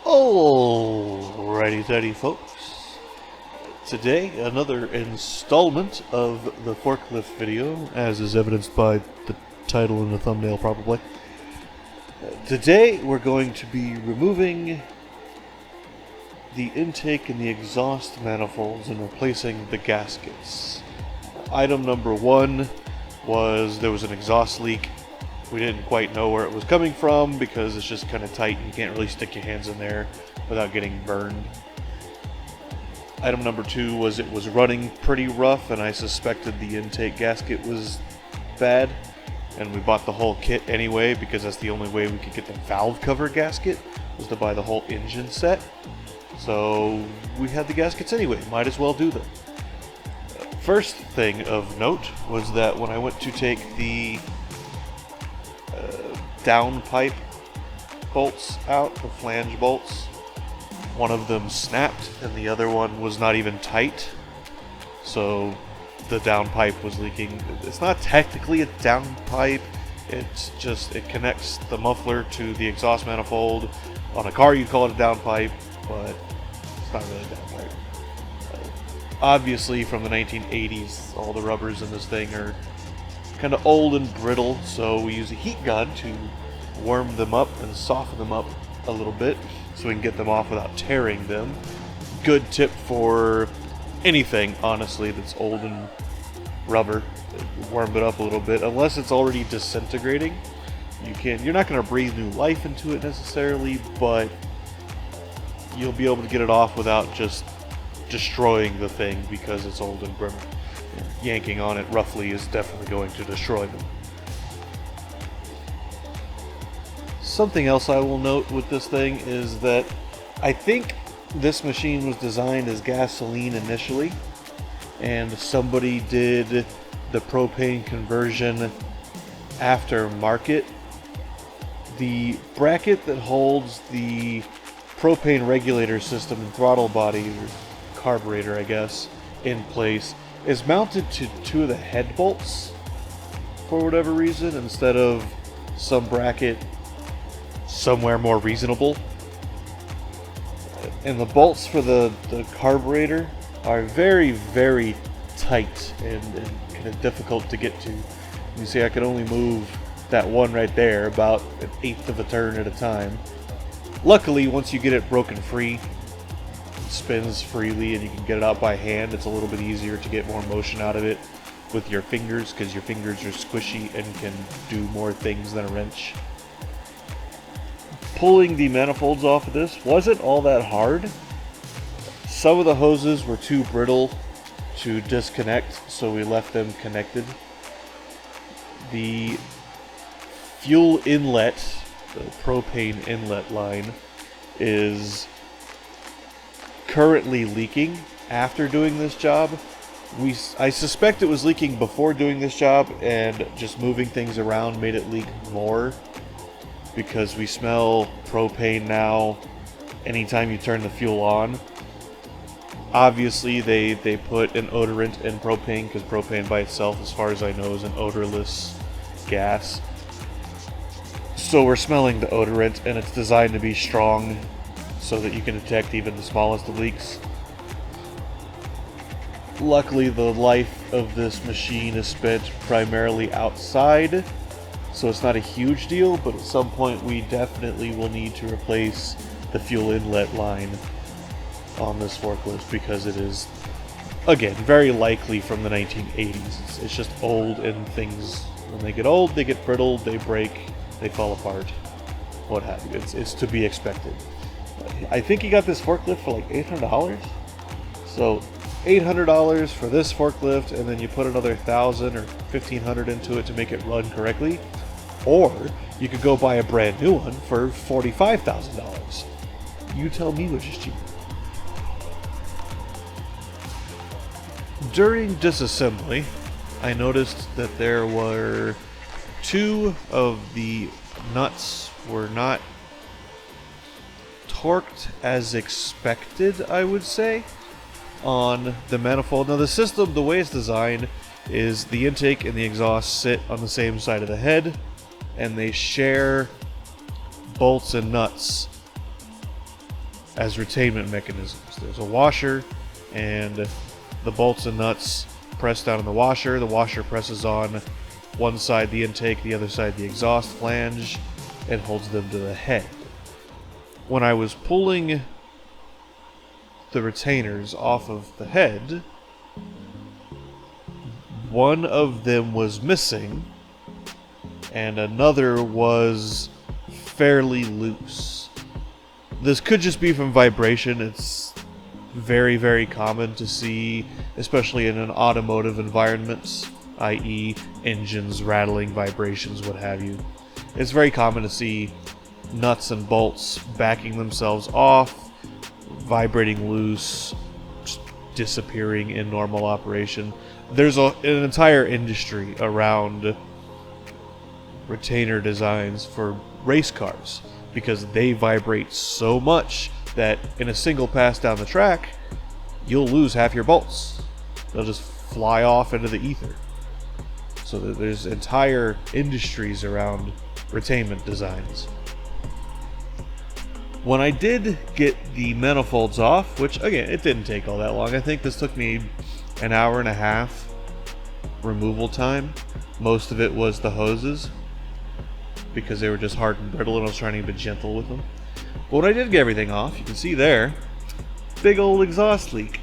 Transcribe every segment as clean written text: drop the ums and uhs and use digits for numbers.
Alrighty, folks. Today, another installment of the forklift video, as is evidenced by the title and the thumbnail, probably. Today, we're going to be removing the intake and the exhaust manifolds and replacing the gaskets. Item number one was there was an exhaust leak. We didn't quite know where it was coming from because it's just kind of tight and you can't really stick your hands in there without getting burned. Item number two was it was running pretty rough and I suspected the intake gasket was bad, and we bought the whole kit anyway because that's the only way we could get the valve cover gasket, was to buy the whole engine set. So we had the gaskets anyway, might as well do them. First thing of note was that when I went to take the downpipe bolts out, the flange bolts, one of them snapped and the other one was not even tight, so the downpipe was leaking. It's not technically a downpipe, it's just it connects the muffler to the exhaust manifold. On a car you'd call it a downpipe, but it's not really a downpipe. Obviously from the 1980s, all the rubbers in this thing are kind of old and brittle, so we use a heat gun to warm them up and soften them up a little bit so we can get them off without tearing them. Good tip for anything, honestly, that's old and rubber. Warm it up a little bit, unless it's already disintegrating. You're not going to breathe new life into it necessarily, but you'll be able to get it off without just destroying the thing because it's old and brittle. Yanking on it roughly is definitely going to destroy them. Something else I will note with this thing is that I think this machine was designed as gasoline initially, and somebody did the propane conversion aftermarket. The bracket that holds the propane regulator system and throttle body, or carburetor I guess, in place is mounted to two of the head bolts for whatever reason, instead of some bracket somewhere more reasonable. And the bolts for the carburetor are very, very tight and kind of difficult to get to. You see, I can only move that one right there about an eighth of a turn at a time. Luckily, once you get it broken free, spins freely and you can get it out by hand, it's a little bit easier to get more motion out of it with your fingers because your fingers are squishy and can do more things than a wrench. Pulling the manifolds off of this wasn't all that hard. Some of the hoses were too brittle to disconnect, so we left them connected. The fuel inlet, the propane inlet line, is currently leaking after doing this job. I suspect it was leaking before doing this job, and just moving things around made it leak more, because we smell propane now anytime you turn the fuel on. Obviously they put an odorant in propane, because propane by itself, as far as I know, is an odorless gas. So we're smelling the odorant, and it's designed to be strong so that you can detect even the smallest of leaks. Luckily, the life of this machine is spent primarily outside, so it's not a huge deal, but at some point we definitely will need to replace the fuel inlet line on this forklift because it is, again, very likely from the 1980s. It's just old, and things, when they get old, they get brittle, they break, they fall apart, what have you. It's to be expected. I think he got this forklift for like $800. So $800 for this forklift, and then you put another $1,000 or $1,500 into it to make it run correctly. Or you could go buy a brand new one for $45,000. You tell me which is cheaper. During disassembly, I noticed that there were two of the nuts were not torqued as expected, I would say, on the manifold. Now the system, the way it's designed, is the intake and the exhaust sit on the same side of the head, and they share bolts and nuts as retainment mechanisms. There's a washer, and the bolts and nuts press down on the washer. The washer presses on one side the intake, the other side the exhaust flange, and holds them to the head. When I was pulling the retainers off of the head, one of them was missing, and another was fairly loose. This could just be from vibration. It's very, very common to see, especially in an automotive environment, i.e. engines rattling, vibrations, what have you. It's very common to see nuts and bolts backing themselves off, vibrating loose, just disappearing in normal operation. There's an entire industry around retainer designs for race cars because they vibrate so much that in a single pass down the track, you'll lose half your bolts. They'll just fly off into the ether. So there's entire industries around retainment designs. When I did get the manifolds off, which again, it didn't take all that long. I think this took me an hour and a half removal time. Most of it was the hoses because they were just hard and brittle and I was trying to be gentle with them. But when I did get everything off, you can see there, big old exhaust leak.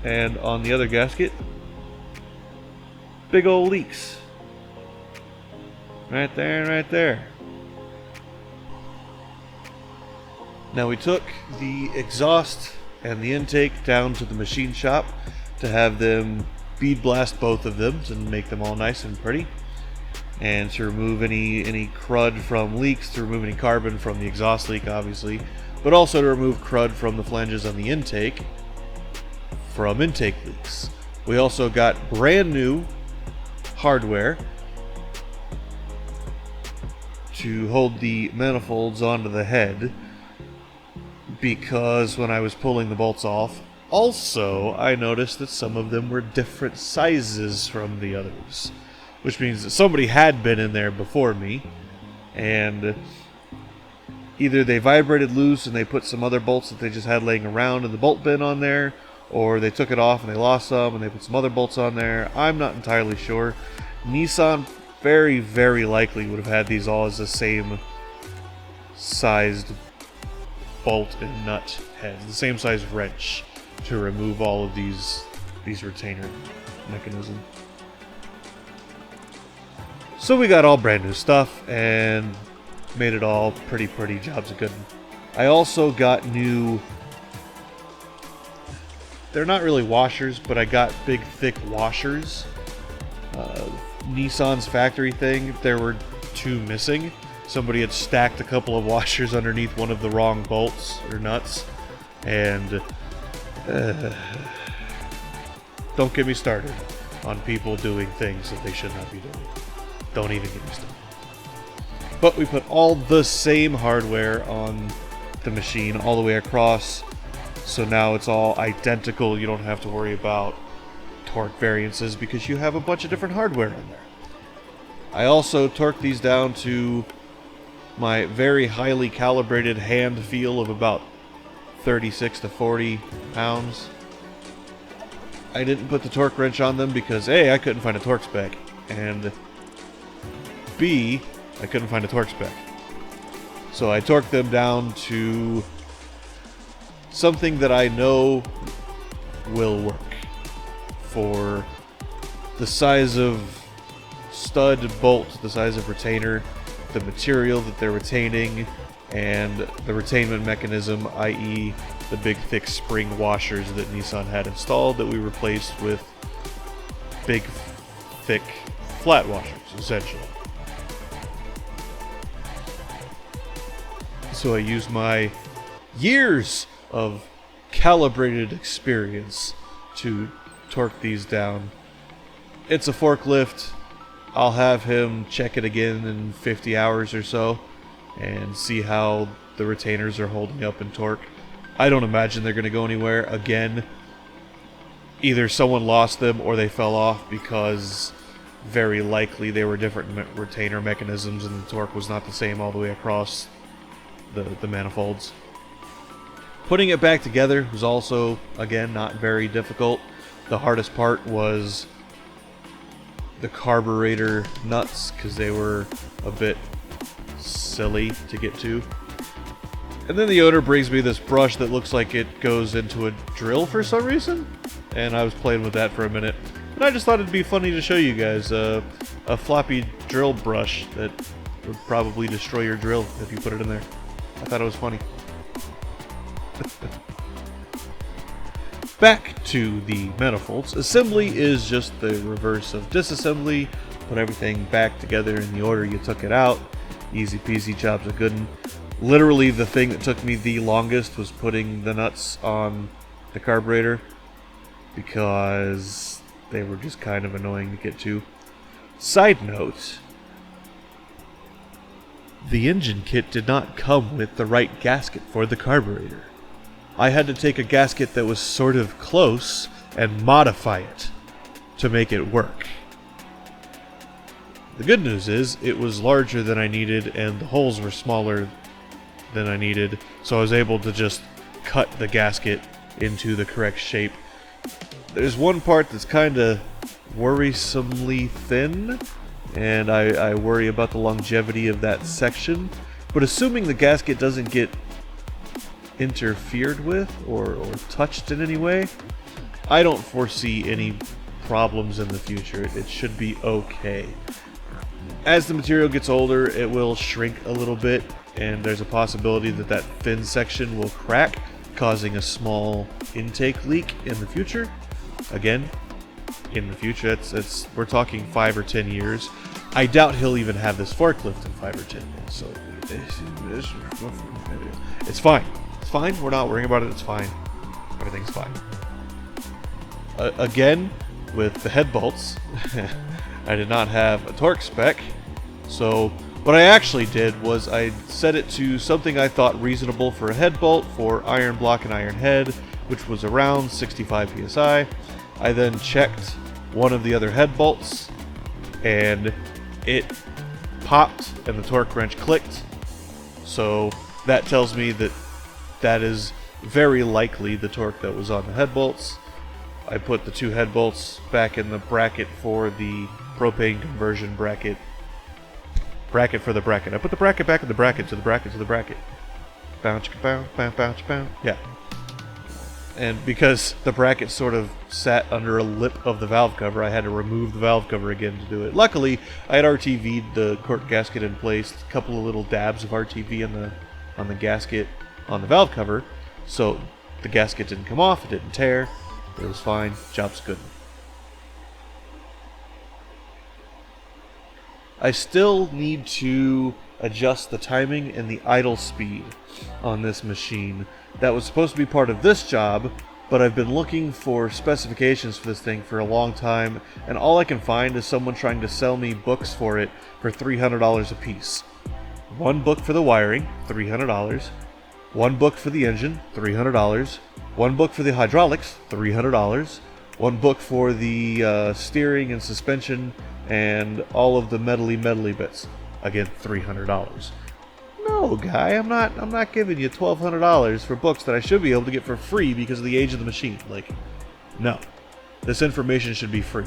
And on the other gasket, big old leaks. Right there and right there. Now we took the exhaust and the intake down to the machine shop to have them bead blast both of them to make them all nice and pretty, and to remove any crud from leaks, to remove any carbon from the exhaust leak obviously, but also to remove crud from the flanges on the intake from intake leaks. We also got brand new hardware to hold the manifolds onto the head, because when I was pulling the bolts off, also I noticed that some of them were different sizes from the others, which means that somebody had been in there before me, and either they vibrated loose and they put some other bolts that they just had laying around in the bolt bin on there, or they took it off and they lost some and they put some other bolts on there. I'm not entirely sure. Nissan very, very likely would have had these all as the same sized bolt and nut heads, the same size wrench, to remove all of these retainer mechanisms. So we got all brand new stuff and made it all pretty jobs of good. I also got new, they're not really washers, but I got big thick washers. Nissan's factory thing, there were two missing. Somebody had stacked a couple of washers underneath one of the wrong bolts or nuts, and don't get me started on people doing things that they should not be doing. Don't even get me started. But we put all the same hardware on the machine all the way across, so now it's all identical. You don't have to worry about torque variances because you have a bunch of different hardware in there. I also torqued these down to my very highly calibrated hand feel of about 36 to 40 pounds. I didn't put the torque wrench on them because A, I couldn't find a torque spec, and B, I couldn't find a torque spec. So I torqued them down to something that I know will work for the size of stud, bolt, the size of retainer, the material that they're retaining, and the retainment mechanism, i.e. the big thick spring washers that Nissan had installed that we replaced with big thick flat washers, essentially. So I used my years of calibrated experience to torque these down. It's a forklift. I'll have him check it again in 50 hours or so and see how the retainers are holding up in torque. I don't imagine they're going to go anywhere. Again, either someone lost them or they fell off because very likely they were different retainer mechanisms and the torque was not the same all the way across the manifolds. Putting it back together was also, again, not very difficult. The hardest part was the carburetor nuts, because they were a bit silly to get to. And then the owner brings me this brush that looks like it goes into a drill for some reason, and I was playing with that for a minute. And I just thought it'd be funny to show you guys a floppy drill brush that would probably destroy your drill if you put it in there. I thought it was funny. Back to the manifolds. Assembly is just the reverse of disassembly. Put everything back together in the order you took it out. Easy peasy, job's a good one. Literally the thing that took me the longest was putting the nuts on the carburetor, because they were just kind of annoying to get to. Side note, the engine kit did not come with the right gasket for the carburetor. I had to take a gasket that was sort of close and modify it to make it work. The good news is it was larger than I needed and the holes were smaller than I needed, so I was able to just cut the gasket into the correct shape. There's one part that's kind of worrisomely thin, and I worry about the longevity of that section, but assuming the gasket doesn't get interfered with or touched in any way, I don't foresee any problems in the future. It should be okay. As the material gets older, it will shrink a little bit, and there's a possibility that that thin section will crack, causing a small intake leak in the future. Again, in the future, we're talking 5 or 10 years. I doubt he'll even have this forklift in 5 or 10 years, so it's fine. It's fine. We're not worrying about it. It's fine. Everything's fine. Again, with the head bolts, I did not have a torque spec, so what I actually did was I set it to something I thought reasonable for a head bolt for iron block and iron head, which was around 65 psi. I then checked one of the other head bolts, and it popped and the torque wrench clicked, so that tells me that that is very likely the torque that was on the head bolts. I put the 2 head bolts back in the bracket for the propane conversion bracket. Bracket for the bracket. I put the bracket back in the bracket to the bracket to the bracket. Bounce, bounce, bounce, bounce, bounce. Yeah. And because the bracket sort of sat under a lip of the valve cover, I had to remove the valve cover again to do it. Luckily, I had RTV'd the cork gasket in place, a couple of little dabs of RTV on the gasket on the valve cover, so the gasket didn't come off, it didn't tear, it was fine, job's good. I still need to adjust the timing and the idle speed on this machine. That was supposed to be part of this job, but I've been looking for specifications for this thing for a long time, and all I can find is someone trying to sell me books for it for $300 a piece. One book for the wiring, $300. One book for the engine, $300. One book for the hydraulics, $300. One book for the steering and suspension and all of the metally bits, again $300. No, guy, I'm not giving you $1,200 for books that I should be able to get for free because of the age of the machine. Like, no, this information should be free.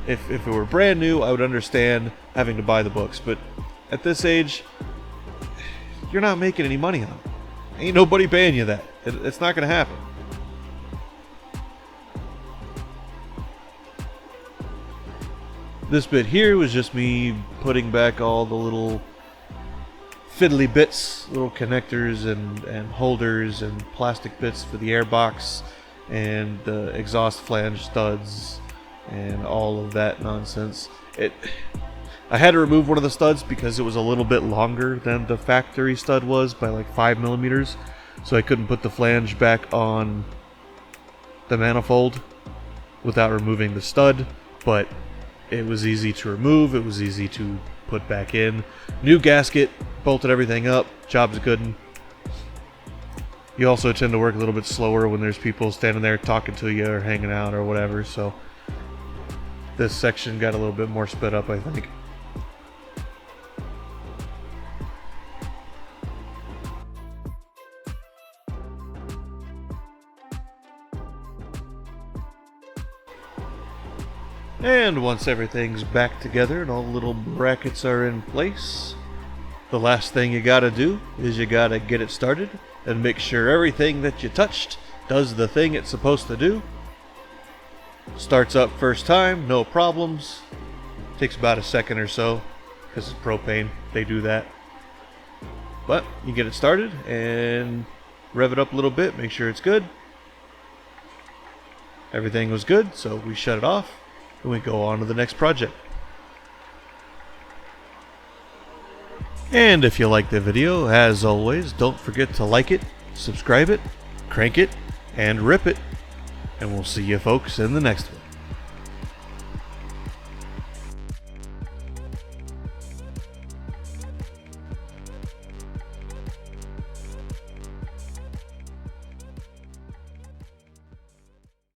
If it were brand new, I would understand having to buy the books, but at this age, you're not making any money on it. Ain't nobody paying you that. It's not gonna happen. This bit here was just me putting back all the little fiddly bits, little connectors and holders and plastic bits for the airbox and the exhaust flange studs and all of that nonsense. I had to remove one of the studs because it was a little bit longer than the factory stud was by like 5 millimeters, so I couldn't put the flange back on the manifold without removing the stud, but it was easy to remove, it was easy to put back in. New gasket, bolted everything up, job's good. You also tend to work a little bit slower when there's people standing there talking to you or hanging out or whatever, so this section got a little bit more sped up, I think. And once everything's back together and all the little brackets are in place, the last thing you gotta do is you gotta get it started and make sure everything that you touched does the thing it's supposed to do. Starts up first time, no problems. Takes about a second or so, because it's propane, they do that. But you get it started and rev it up a little bit, make sure it's good. Everything was good, so we shut it off and we go on to the next project. And if you like the video, as always, don't forget to like it, subscribe it, crank it, and rip it. And we'll see you folks in the next one.